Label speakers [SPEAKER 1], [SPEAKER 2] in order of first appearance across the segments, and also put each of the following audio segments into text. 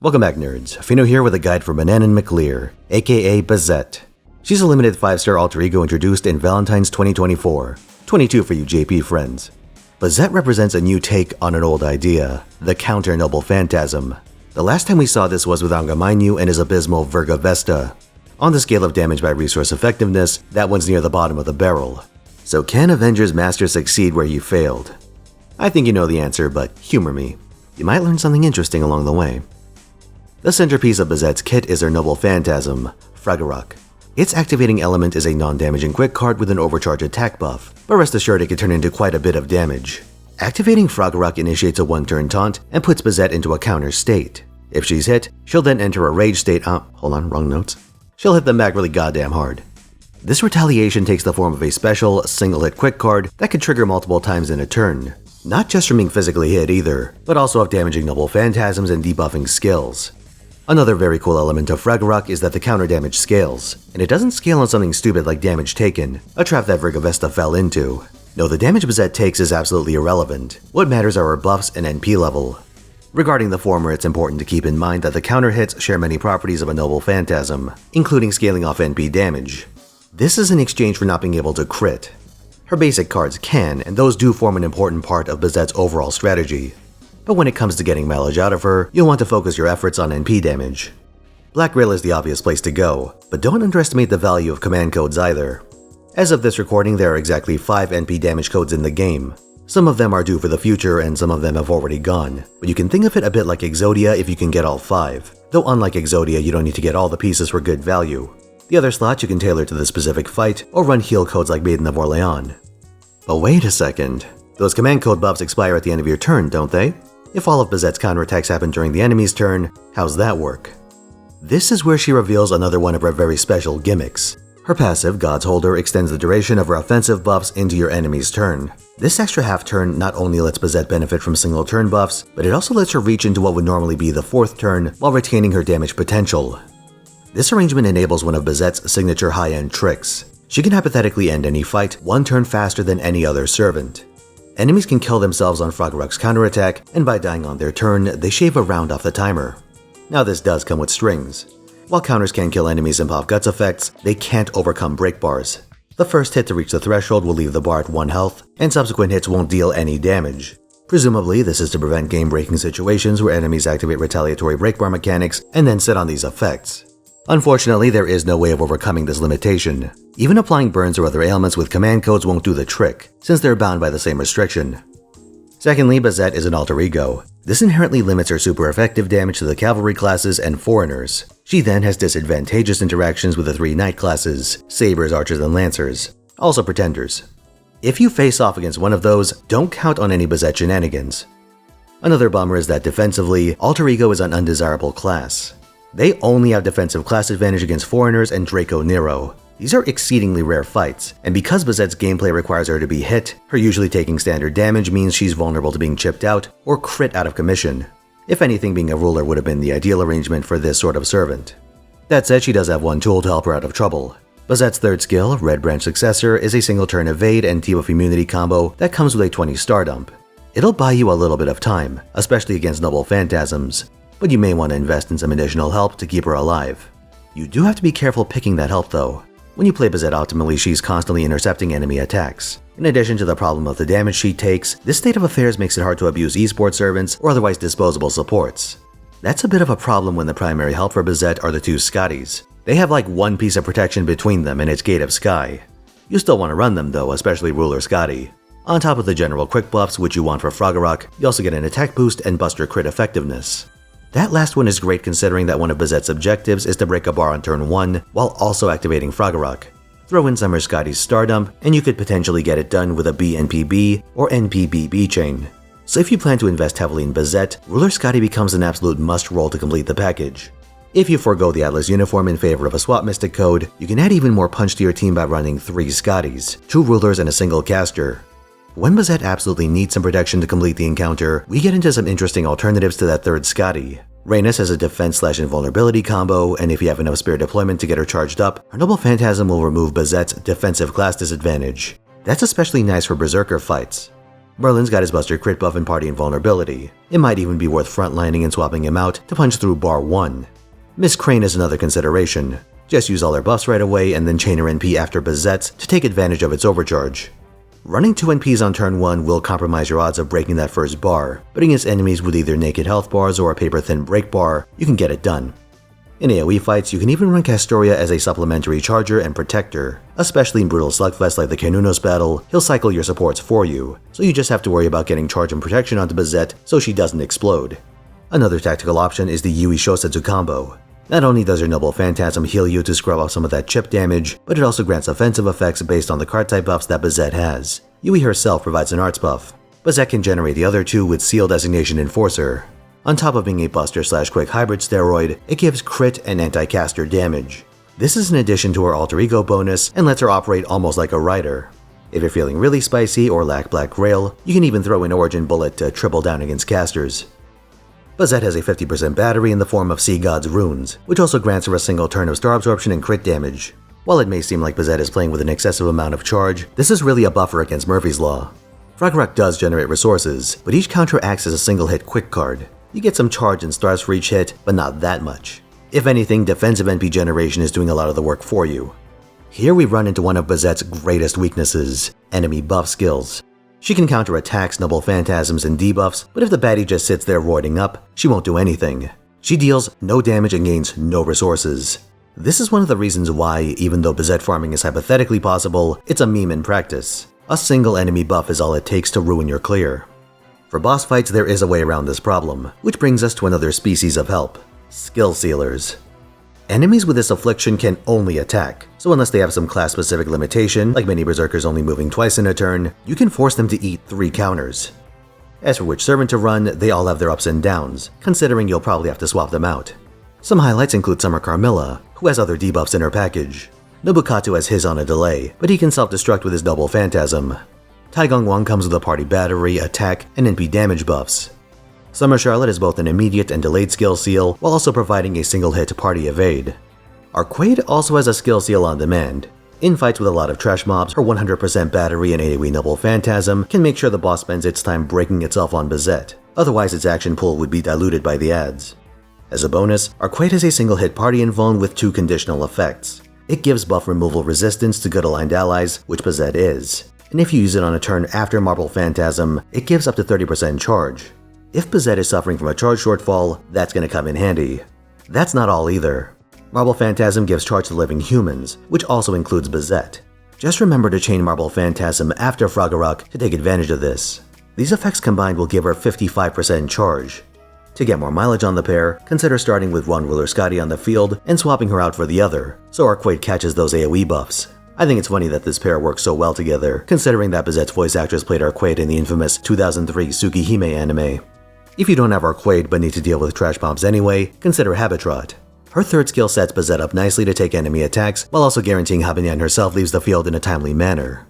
[SPEAKER 1] Welcome back, nerds. Fino here with a guide for Bananan McLear, aka Bazett. She's a limited 5-star alter ego introduced in Valentine's 2024. 22 for you JP friends. Bazett represents a new take on an old idea, the counter-noble phantasm. The last time we saw this was with Angamainu and his abysmal Virga Vesta. On the scale of damage by resource effectiveness, that one's near the bottom of the barrel. So can Avengers Master succeed where he failed? I think you know the answer, but humor me. You might learn something interesting along the way. The centerpiece of Bazett's kit is her noble phantasm, Fraggarok. Its activating element is a non-damaging quick card with an overcharge attack buff, but rest assured it can turn into quite a bit of damage. Activating Fraggarok initiates a one-turn taunt and puts Bazett into a counter state. If she's hit, she'll then enter a rage state. Wrong notes. She'll hit them back really goddamn hard. This retaliation takes the form of a special, single-hit quick card that can trigger multiple times in a turn. Not just from being physically hit either, but also of damaging noble phantasms and debuffing skills. Another very cool element of Fraggarok is that the counter damage scales, and it doesn't scale on something stupid like damage taken, a trap that Virga Vesta fell into. No, the damage Bazett takes is absolutely irrelevant. What matters are her buffs and NP level. Regarding the former, it's important to keep in mind that the counter hits share many properties of a noble phantasm, including scaling off NP damage. This is in exchange for not being able to crit. Her basic cards can, and those do form an important part of Bazett's overall strategy. But when it comes to getting mileage out of her, you'll want to focus your efforts on NP damage. Black Rail is the obvious place to go, but don't underestimate the value of command codes either. As of this recording, there are exactly 5 NP damage codes in the game. Some of them are due for the future and some of them have already gone, but you can think of it a bit like Exodia if you can get all 5. Though unlike Exodia, you don't need to get all the pieces for good value. The other slots you can tailor to the specific fight or run heal codes like Maiden of Orleans. But wait a second, those command code buffs expire at the end of your turn, don't they? If all of Bazett's counterattacks happen during the enemy's turn, how's that work? This is where she reveals another one of her very special gimmicks. Her passive, God's Holder, extends the duration of her offensive buffs into your enemy's turn. This extra half turn not only lets Bazett benefit from single turn buffs, but it also lets her reach into what would normally be the 4th turn while retaining her damage potential. This arrangement enables one of Bazett's signature high-end tricks. She can hypothetically end any fight 1 turn faster than any other servant. Enemies can kill themselves on Fraggarok's counterattack, and by dying on their turn, they shave a round off the timer. Now this does come with strings. While counters can kill enemies and pop guts effects, they can't overcome break bars. The first hit to reach the threshold will leave the bar at 1 health, and subsequent hits won't deal any damage. Presumably, this is to prevent game-breaking situations where enemies activate retaliatory break bar mechanics and then sit on these effects. Unfortunately, there is no way of overcoming this limitation. Even applying burns or other ailments with command codes won't do the trick, since they're bound by the same restriction. Secondly, Bazett is an alter ego. This inherently limits her super effective damage to the cavalry classes and foreigners. She then has disadvantageous interactions with the 3 knight classes, sabers, archers, and lancers, also pretenders. If you face off against one of those, don't count on any Bazett shenanigans. Another bummer is that defensively, alter ego is an undesirable class. They only have defensive class advantage against foreigners and Draco Nero. These are exceedingly rare fights, and because Bazett's gameplay requires her to be hit, her usually taking standard damage means she's vulnerable to being chipped out or crit out of commission. If anything, being a ruler would have been the ideal arrangement for this sort of servant. That said, she does have one tool to help her out of trouble. Bazett's 3rd skill, Red Branch Successor, is a single turn evade and debuff immunity combo that comes with a 20 star dump. It'll buy you a little bit of time, especially against noble phantasms, but you may want to invest in some additional help to keep her alive. You do have to be careful picking that help though. When you play Bazett optimally, she's constantly intercepting enemy attacks. In addition to the problem of the damage she takes, this state of affairs makes it hard to abuse esports servants or otherwise disposable supports. That's a bit of a problem when the primary help for Bazett are the 2 Scotties. They have like 1 piece of protection between them and it's Gate of Sky. You still want to run them though, especially Ruler Scotty. On top of the general quick buffs which you want for Fraggarok, you also get an attack boost and buster crit effectiveness. That last one is great considering that one of Bazett's objectives is to break a bar on turn 1 while also activating Fraggarok. Throw in Summer Scotty's Star Dump and you could potentially get it done with a BNPB or NPBB chain. So if you plan to invest heavily in Bazett, Ruler Scotty becomes an absolute must-roll to complete the package. If you forego the Atlas uniform in favor of a swap mystic code, you can add even more punch to your team by running 3 Scotties, 2 rulers and a single caster. When Bazett absolutely needs some protection to complete the encounter, we get into some interesting alternatives to that 3rd Scotty. Rhaenys has a defense/invulnerability combo, and if you have enough spare deployment to get her charged up, her Noble Phantasm will remove Bazett's defensive class disadvantage. That's especially nice for Berserker fights. Merlin's got his Buster crit buff and party invulnerability. It might even be worth frontlining and swapping him out to punch through bar 1. Miss Crane is another consideration. Just use all her buffs right away and then chain her NP after Bazett's to take advantage of its overcharge. Running 2 NPs on turn 1 will compromise your odds of breaking that first bar, but against enemies with either naked health bars or a paper-thin break bar, you can get it done. In AoE fights, you can even run Castoria as a supplementary charger and protector. Especially in brutal slugfests like the Canunos battle, he'll cycle your supports for you, so you just have to worry about getting charge and protection onto Bazett so she doesn't explode. Another tactical option is the Yui Shosetsu combo. Not only does her Noble Phantasm heal you to scrub off some of that chip damage, but it also grants offensive effects based on the card type buffs that Bazett has. Yui herself provides an arts buff. Bazett can generate the other two with Seal Designation Enforcer. On top of being a Buster/Quick hybrid steroid, it gives crit and anti-caster damage. This is in addition to her alter ego bonus and lets her operate almost like a rider. If you're feeling really spicy or lack Black Grail, you can even throw in Origin Bullet to triple down against casters. Bazett has a 50% battery in the form of Sea God's Runes, which also grants her a single turn of star absorption and crit damage. While it may seem like Bazett is playing with an excessive amount of charge, this is really a buffer against Murphy's Law. Frogrock does generate resources, but each counter acts as a single hit quick card. You get some charge and stars for each hit, but not that much. If anything, defensive NP generation is doing a lot of the work for you. Here we run into one of Bazett's greatest weaknesses, enemy buff skills. She can counter attacks, Noble Phantasms, and debuffs, but if the baddie just sits there roiding up, she won't do anything. She deals no damage and gains no resources. This is one of the reasons why, even though Bazett farming is hypothetically possible, it's a meme in practice. A single enemy buff is all it takes to ruin your clear. For boss fights, there is a way around this problem, which brings us to another species of help: Skill Sealers. Enemies with this affliction can only attack, so unless they have some class-specific limitation, like many berserkers only moving twice in a turn, you can force them to eat 3 counters. As for which servant to run, they all have their ups and downs, considering you'll probably have to swap them out. Some highlights include Summer Carmilla, who has other debuffs in her package. Nobukatu has his on a delay, but he can self-destruct with his Noble Phantasm. Taigong Wang comes with a party battery, attack, and NP damage buffs. Summer Charlotte is both an immediate and delayed skill seal, while also providing a single hit party evade. Arquade also has a skill seal on demand. In fights with a lot of trash mobs, her 100% battery and AoE Noble Phantasm can make sure the boss spends its time breaking itself on Bazett, otherwise its action pool would be diluted by the ads. As a bonus, Arquade has a single hit party invuln with 2 conditional effects. It gives buff removal resistance to good aligned allies, which Bazett is. And if you use it on a turn after Marble Phantasm, it gives up to 30% charge. If Bazett is suffering from a charge shortfall, that's going to come in handy. That's not all either. Marble Phantasm gives charge to living humans, which also includes Bazett. Just remember to chain Marble Phantasm after Froggerok to take advantage of this. These effects combined will give her 55% charge. To get more mileage on the pair, consider starting with one Ruler Scotty on the field and swapping her out for the other, so Arquade catches those AoE buffs. I think it's funny that this pair works so well together, considering that Bazett's voice actress played Arquade in the infamous 2003 Tsukihime anime. If you don't have Arquade but need to deal with trash bombs anyway, consider Habitrot. Her third skill sets Bazett up nicely to take enemy attacks, while also guaranteeing Habanyan herself leaves the field in a timely manner.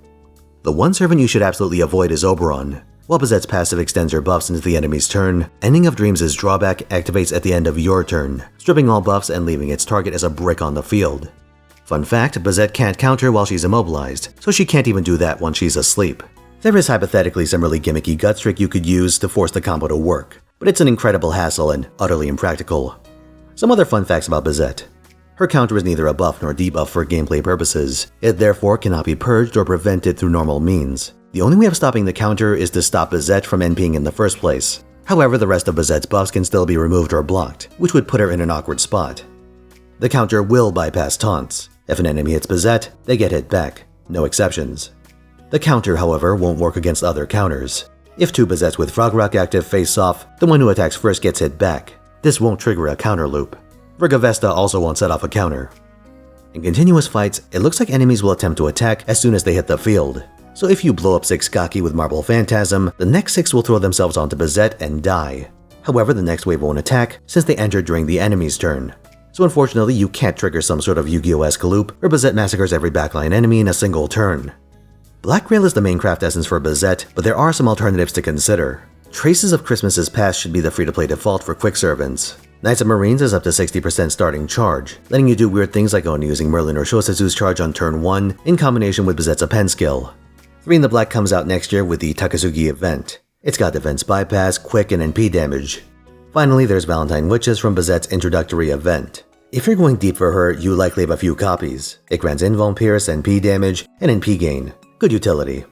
[SPEAKER 1] The one servant you should absolutely avoid is Oberon. While Bazett's passive extends her buffs into the enemy's turn, Ending of Dreams' drawback activates at the end of your turn, stripping all buffs and leaving its target as a brick on the field. Fun fact, Bazett can't counter while she's immobilized, so she can't even do that once she's asleep. There is hypothetically some really gimmicky gut trick you could use to force the combo to work, but it's an incredible hassle and utterly impractical. Some other fun facts about Bazett. Her counter is neither a buff nor debuff for gameplay purposes. It therefore cannot be purged or prevented through normal means. The only way of stopping the counter is to stop Bazett from NPing in the first place. However, the rest of Bazett's buffs can still be removed or blocked, which would put her in an awkward spot. The counter will bypass taunts. If an enemy hits Bazett, they get hit back. No exceptions. The counter, however, won't work against other counters. If 2 Bazetts with Froggerok active face off, the one who attacks first gets hit back. This won't trigger a counter loop. Vergavesta also won't set off a counter. In continuous fights, it looks like enemies will attempt to attack as soon as they hit the field. So if you blow up 6 Gaki with Marble Phantasm, the next 6 will throw themselves onto Bazett and die. However, the next wave won't attack since they entered during the enemy's turn. So unfortunately, you can't trigger some sort of Yu-Gi-Oh-esque loop where Bazett massacres every backline enemy in a single turn. Black Grail is the main craft essence for Bazett, but there are some alternatives to consider. Traces of Christmas's Past should be the free-to-play default for quick servants. Knights of Marines is up to 60% starting charge, letting you do weird things like only using Merlin or Shosetsu's charge on turn 1 in combination with Bazett's Append skill. 3 in the Black comes out next year with the Takasugi event. It's got defense bypass, quick, and NP damage. Finally, there's Valentine Witches from Bazett's introductory event. If you're going deep for her, you likely have a few copies. It grants invuln pierce, NP damage, and NP gain. Good utility.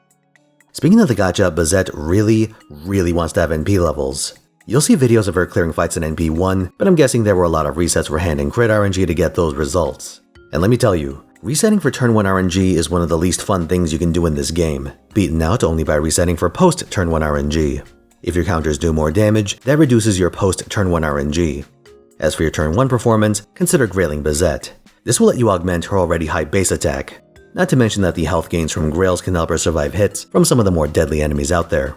[SPEAKER 1] Speaking of the gacha, Bazett really wants to have NP levels. You'll see videos of her clearing fights in NP1, but I'm guessing there were a lot of resets for hand and crit RNG to get those results. And let me tell you, resetting for turn 1 RNG is one of the least fun things you can do in this game, beaten out only by resetting for post turn 1 RNG. If your counters do more damage, that reduces your post turn 1 RNG. As for your turn 1 performance, consider grailing Bazett. This will let you augment her already high base attack. Not to mention that the health gains from grails can help her survive hits from some of the more deadly enemies out there.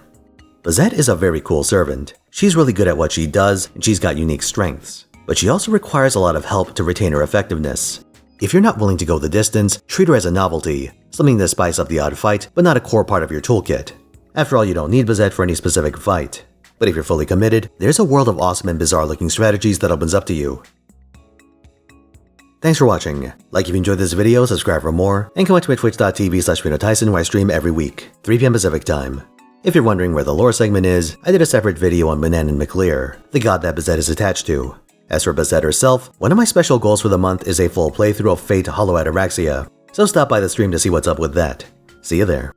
[SPEAKER 1] Bazett is a very cool servant. She's really good at what she does, and she's got unique strengths. But she also requires a lot of help to retain her effectiveness. If you're not willing to go the distance, treat her as a novelty, something to spice up the odd fight, but not a core part of your toolkit. After all, you don't need Bazett for any specific fight. But if you're fully committed, there's a world of awesome and bizarre looking strategies that opens up to you. Thanks for watching. Like if you enjoyed this video, subscribe for more, and come watch me at twitch.tv/Finotaisen where I stream every week, 3 PM Pacific time. If you're wondering where the lore segment is, I did a separate video on Banan McLear, the god that Bazett is attached to. As for Bazett herself, one of my special goals for the month is a full playthrough of Fate Hollow Ataraxia, so stop by the stream to see what's up with that. See you there.